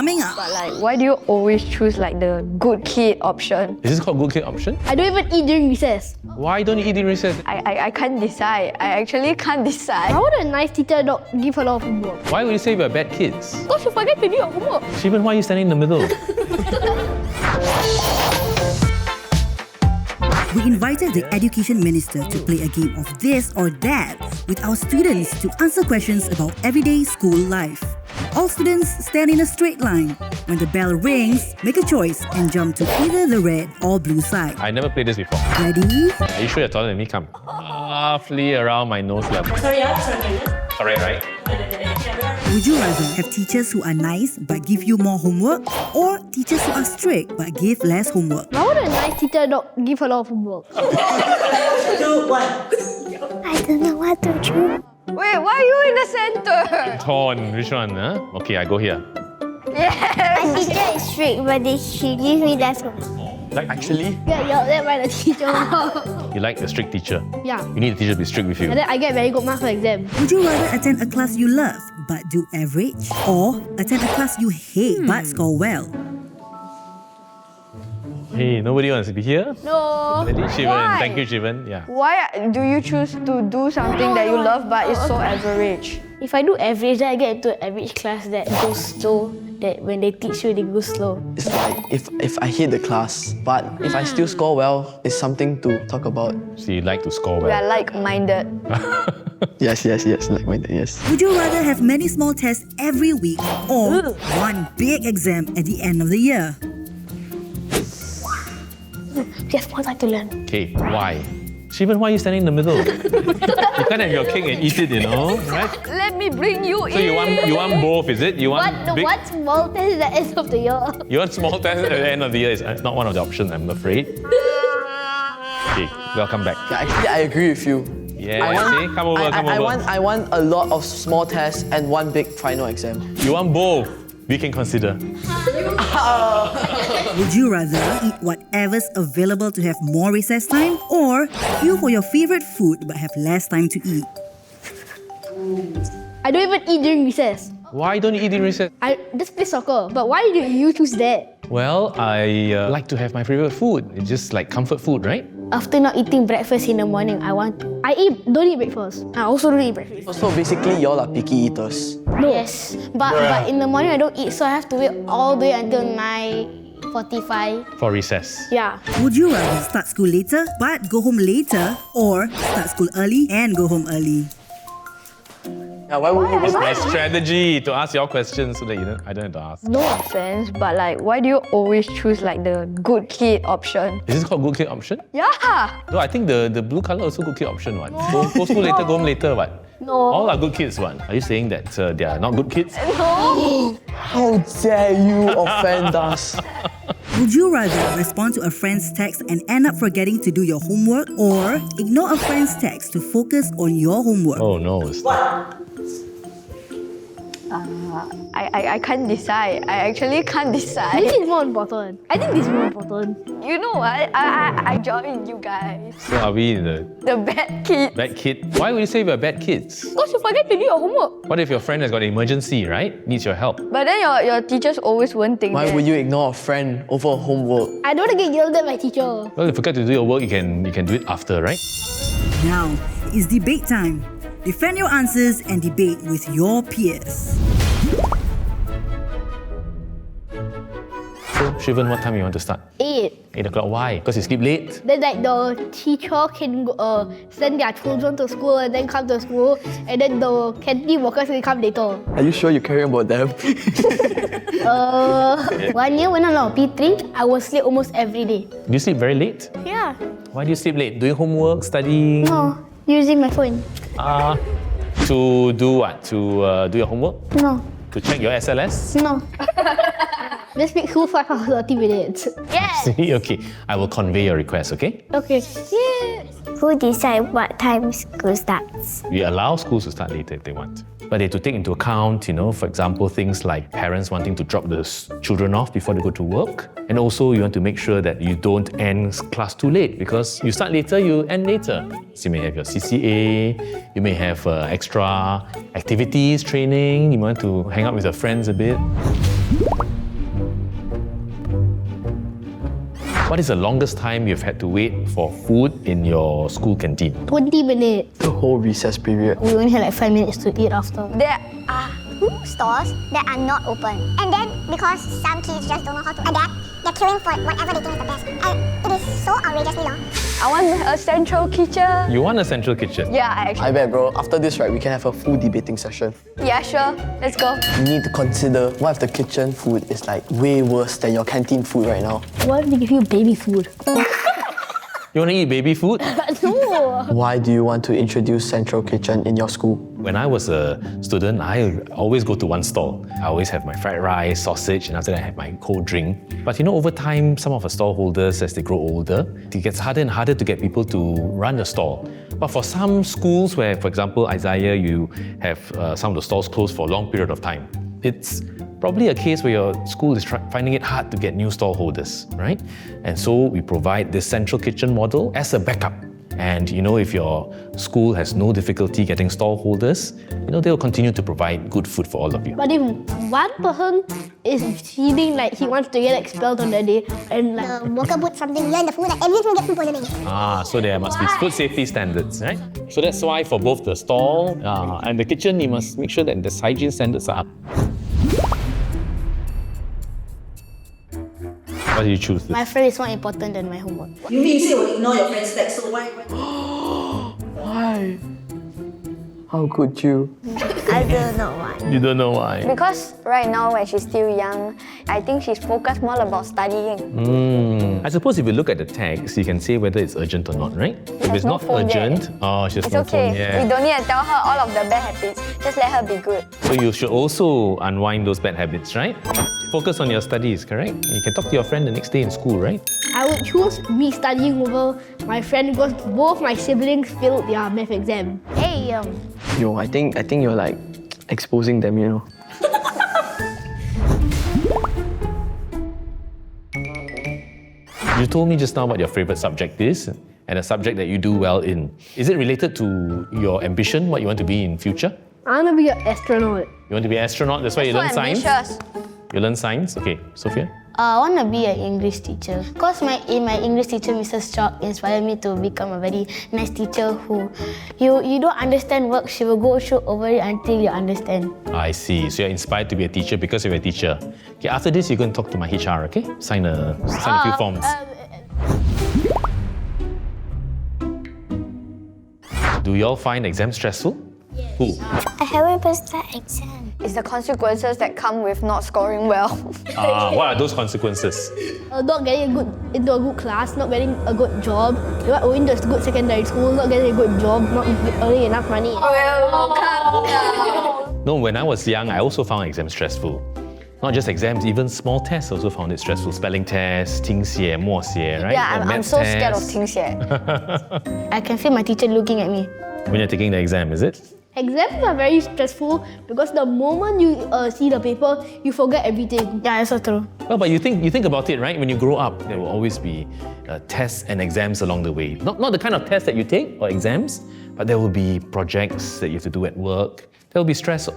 coming up. But like, why do you always choose like the good kid option? Is this called good kid option? I don't even eat during recess. Why don't you eat in recess? I can't decide. I actually can't decide. Why would a nice teacher not give a lot of homework? Why would you say we're bad kids? Because you forget to do your homework. Shivan, why are you standing in the middle? We invited the Education Minister to play a game of this or that with our students to answer questions about everyday school life. All students stand in a straight line. When the bell rings, make a choice and jump to either the red or blue side. I never played this before. Ready? Are you sure you're taller than me? Come. Roughly around my nose level. Sorry. Correct, right? Would you rather have teachers who are nice but give you more homework, or teachers who are strict but give less homework? Why would a nice teacher not give a lot of homework? 2, 1. I don't know what to choose. Wait, why are you in the center? Torn. Which one? Huh? Okay, I go here. Yes. My teacher is strict, but she gives me less homework. Like, actually, Get yelled at by the teacher. you like a strict teacher. Yeah. You need a teacher to be strict with you. And then I get very good marks for exam. Would you rather attend a class you love but do average, or attend a class you hate but score well? Hey, nobody wants to be here? No. Ready? Shivan. Why? Thank you, Shivan. Yeah. Why do you choose to do something that you love but it's so average? If I do average, then I get into an average class that goes slow. That when they teach you, they go slow. It's like if I hate the class, but if I still score well, it's something to talk about. So you like to score We are well. like-minded. Yes, like my yes. Would you rather have many small tests every week, or one big exam at the end of the year? We have more time to learn. Okay, why? Shivan, why are you standing in the middle? You can't have your cake and eat it, you know, right? Let me bring you in. So you want both, is it? You want big? What small test at the end of the year? You want small test at the end of the year is not one of the options, I'm afraid. Okay, welcome back. Yeah, actually, I agree with you. Yeah, see? Come over. I want a lot of small tests and one big final exam. You want both? We can consider. Would you rather eat whatever's available to have more recess time, or queue for your favorite food but have less time to eat? I don't even eat during recess. Why don't you eat in recess? I just play soccer. But why do you choose that? Well, I like to have my favorite food. It's just like comfort food, right? After not eating breakfast in the morning, don't eat breakfast. I also don't eat breakfast. So basically, y'all are picky eaters. No. Yes, but in the morning I don't eat, so I have to wait all the way until 9:45. For recess. Yeah. Would you rather start school later but go home later, or start school early and go home early? Yeah, why would you It's my strategy to ask your questions so that I don't have to ask. No offense, but like, why do you always choose like the good kid option? Is this called good kid option? Yeah. No, I think the blue colour also good kid option, what? Go school later, go home later, what? No. All are good kids, what? Are you saying that they are not good kids? How dare you offend us? Would you rather respond to a friend's text and end up forgetting to do your homework, or ignore a friend's text to focus on your homework? Oh no. I can't decide. I actually can't decide. This is more important. I think this is more important. You know what? I joined you guys. So are we the The bad kid. bad kid? Why would you say we're bad kids? Because you forget to do your homework. What if your friend has got an emergency, right? Needs your help. But then your teachers always won't think Why that. would you ignore a friend over homework? I don't want to get yelled at by teacher. Well, if you forget to do your work, you can do it after, right? Now, it's debate time. Defend your answers and debate with your peers. So, Shivan, what time you want to start? 8. 8 o'clock. Why? Because you sleep late? Then like the teacher can send their children to school and then come to school, and then the canteen workers will come later. Are you sure you're caring about them? 1 year when I was P3, I was sleep almost every day. Do you sleep very late? Yeah. Why do you sleep late? Doing homework, studying? No, using my phone. To do what? To do your homework? No. To check your SLS? No. Let's make school 5 hours 30 minutes. Yes. See? Okay. I will convey your request, okay? Okay. Yeah. Who decide what time school starts? We allow schools to start later if they want. But they have to take into account, for example, things like parents wanting to drop the children off before they go to work. And also, you want to make sure that you don't end class too late, because you start later, you end later. So you may have your CCA, you may have extra activities, training, you want to hang out with your friends a bit. What is the longest time you've had to wait for food in your school canteen? 20 minutes. The whole recess period. We only had like 5 minutes to eat after. There are Stores that are not open. And then, because some kids just don't know how to adapt, they're queuing for whatever they think is the best. And it is so outrageously long. I want a central kitchen. You want a central kitchen? Yeah, I actually. I bet, bro. After this, right, we can have a full debating session. Yeah, sure. Let's go. You need to consider what if the kitchen food is like way worse than your canteen food right now. What if they give you baby food? You want to eat baby food? No. Why do you want to introduce central kitchen in your school? When I was a student, I always go to one stall. I always have my fried rice, sausage, and after that I have my cold drink. But you know, over time, some of the stallholders, as they grow older, it gets harder and harder to get people to run the stall. But for some schools where, for example, Isaiah, you have some of the stalls closed for a long period of time, it's probably a case where your school is finding it hard to get new stall holders, right? And so we provide this central kitchen model as a backup. And you know, if your school has no difficulty getting stall holders, you know, they'll continue to provide good food for all of you. But if one person is feeling like he wants to get expelled on that day, and like The worker put something here in the food that everyone's gonna get food poisoning. So there must be food safety standards, right? So that's why for both the stall and the kitchen, you must make sure that the hygiene standards are up. Why did you choose this? my friend is more important than my homework. You mean you say you will ignore your friend's text, so why? Why? How could you? I don't know why. You don't know why. Because right now when she's still young, I think she's focused more about studying. I suppose if you look at the text, you can say whether it's urgent or not, right? If it's no not phone yet. urgent, she has It's no okay. phone yet. We don't need to tell her all of the bad habits. Just let her be good. So you should also unwind those bad habits, right? Focus on your studies, correct? You can talk to your friend the next day in school, right? I would choose me studying over my friend because both my siblings failed their math exam. Hey, Yo, I think you're like exposing them, you know. You told me just now what your favorite subject is and a subject that you do well in. Is it related to your ambition, what you want to be in future? I want to be an astronaut. You want to be an astronaut, that's why you So learn science? ambitious. You learn science? Okay, Sophia? I want to be an English teacher because my English teacher, Mrs. Chalk, inspired me to become a very nice teacher who, you don't understand work, she will go through over it until you understand. I see. So you're inspired to be a teacher because you're a teacher. Okay, after this, you're going to talk to my HR, okay? Sign a few forms. Do y'all find exams stressful? Yes. Who? I haven't passed the exam. It's the consequences that come with not scoring well. What are those consequences? Not getting into a good class, not getting a good job, not going to a good secondary school, not getting a good job, not earning enough money. No, when I was young, I also found exams stressful. Not just exams, even small tests I also found it stressful. Spelling tests, 听写, 默写, right? Yeah, And I'm maths so scared of tests. 听写. I can feel my teacher looking at me. When you're taking the exam, is it? Exams are very stressful because the moment you see the paper, you forget everything. Yeah, that's so true. Well, but you think about it, right? When you grow up, there will always be tests and exams along the way. Not the kind of tests that you take or exams, but there will be projects that you have to do at work. There will be stress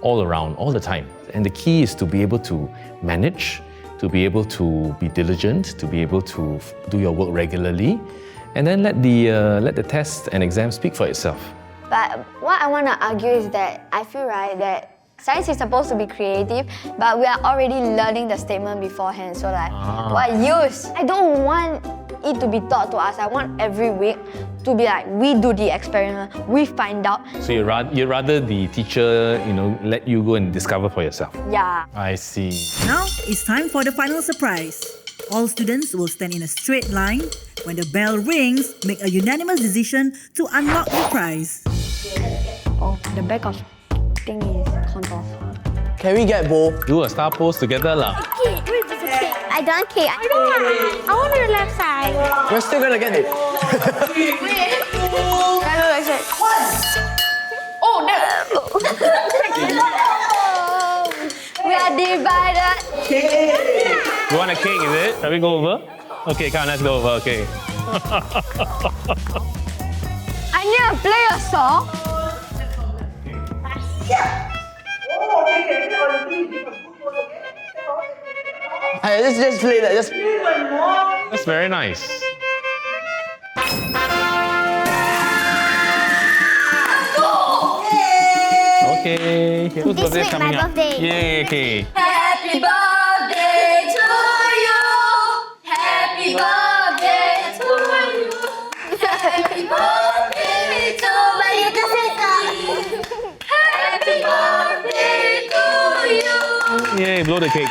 all around, all the time. And the key is to be able to manage, to be able to be diligent, to be able to do your work regularly, and then let the tests and exams speak for itself. But what I want to argue is that I feel right that science is supposed to be creative, but we are already learning the statement beforehand. So like, what use? I don't want it to be taught to us. I want every week to be like, we do the experiment, we find out. So you'd rather the teacher, let you go and discover for yourself. Yeah. I see. Now it's time for the final surprise. All students will stand in a straight line. When the bell rings, make a unanimous decision to unlock the prize. Oh, the back of thing is contour. Can we get both? Do a star pose together lah. I don't care. I want the left side. We're still gonna get it. We are divided. You want a cake, is it? Shall we go over? Okay, come on, let's go over, okay. I need to play a song. Just play that. Just. That's very nice. Okay. Whose This birthday week, coming my up? birthday. Yay. Happy birthday to you. Happy birthday to you. Happy birthday to my little sister. Happy birthday to you. Yay, blow the cake.